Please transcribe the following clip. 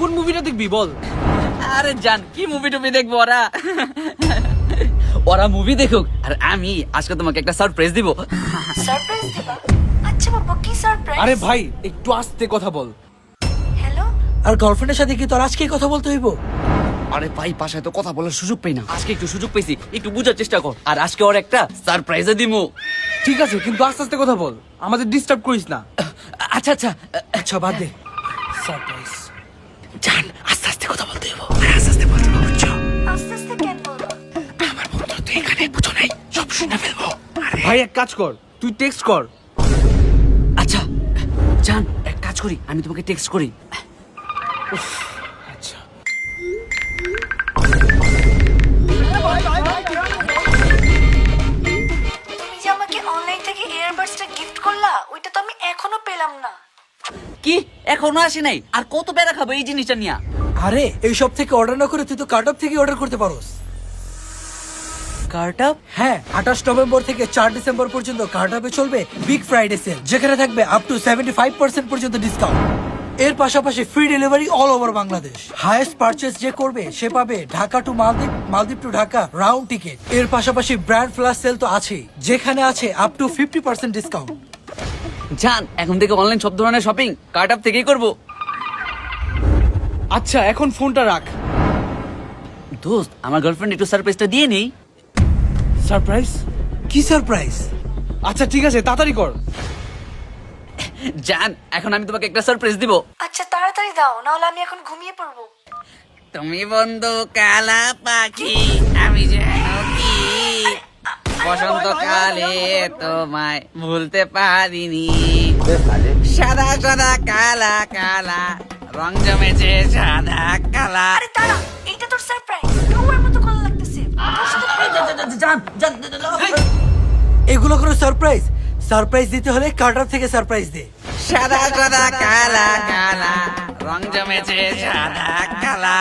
কোন মুভিটা দেখবি বল? আরে জান, কি মুভি টুভি দেখবো ওরা? ওরা মুভি দেখুক, আর আমি আজকে তোমাকে একটা সারপ্রাইজ দিব। সারপ্রাইজ দিবা? আচ্ছা বাবা, কি সারপ্রাইজ? আরে ভাই একটু আস্তে কথা বল। হ্যালো। আর গার্লফ্রেন্ডের সাথে কি তোর আজকেই কথা বলতে হইব? আরে ভাই, বাসায় তো কথা বলার সুযোগ পাই না, আজকে একটু সুযোগ পেয়েছি, একটু বুঝার চেষ্টা কর। আর আজকে ওর একটা সারপ্রাইজও দিমু। ঠিক আছে, কিন্তু আস্তে আস্তে কথা বল, আমাদের ডিস্টার্ব করিস না। আচ্ছা আচ্ছা আচ্ছা বাদ দে। সারপ্রাইজ। জান, আস্তে আস্তে কথা বলতে হইব, আস্তে আস্তে বলতে হবে, বুঝছো? আস্তে আস্তে কেন বলবো? আমার বন্ধু তো এখানে, বুঝো নাই, সব শুনে ফেলবো। ভাই এক কাজ কর, তুই টেক্সট কর। আচ্ছা জান, এক কাজ করি, আমি তোমাকে টেক্সট করি। আচ্ছা তুমি যে আমাকে অনলাইন থেকে ইয়ারবাডসটা গিফট করলা, ওইটা তো আমি এখনো পেলাম না। কি এখনো আসে নাই? আর কত বেড়া খাবো এই জিনিসটা নিয়ে? আরে এইসব থেকে অর্ডার না করে তুই তো কার্ট আপ থেকে অর্ডার করতে পারোস। Cart up? হ্যাঁ, 28 নভেম্বর থেকে 4 ডিসেম্বর পর্যন্ত কার্ট আপে চলবে বিগ ফ্রাইডে সেল, যেখানে থাকবে আপ টু 75% পর্যন্ত ডিসকাউন্ট। এর পাশাপাশি free delivery all over Bangladesh. Highest purchase যে করবে সে পাবে ঢাকা টু মালদ্বীপ, মালদ্বীপ টু ঢাকা রাউন্ড টিকিট। এর পাশাপাশি ব্র্যান্ড ফ্ল্যাশ সেল তো আছেই, যেখানে আছে আপ টু 50% ডিসকাউন্ট। জান, এখন থেকে অনলাইন সব ধরনের শপিং কার্ট আপ থেকেই করবো। আচ্ছা, এখন ফোনটা রাখ। দোস্ত, আমার গার্লফ্রেন্ড একটু সারপ্রাইজটা দিয়ে নেই। সারপ্রাইজ? কি সারপ্রাইজ? আচ্ছা ঠিক আছে, তাড়াতাড়ি কর। জান, এখন আমি তোমাকে একটা সারপ্রাইজ দিব। আচ্ছা তাড়াতাড়ি দাও, নাহলে আমি এখন ঘুমিয়ে পড়বো। তুমি বন্ধু কালা পাখি, আমি যেন কি বসন্তকালে তোমায় ভুলতে পারিনি। সাদা সাদা কালা কালা রং জমেছে সাদা কালা। আরে দাঁড়া, এইটা তোর সারপ্রাইজ, কাউয়ার মতো কল লাগতেছে। জান জান, এগুলো কোনো সারপ্রাইজ? সারপ্রাইজ দিতে হলে কার্ট আপ থেকে সারপ্রাইজ দে। সাদা সাদা কালা কালা রং জমেছে সাদা কালা।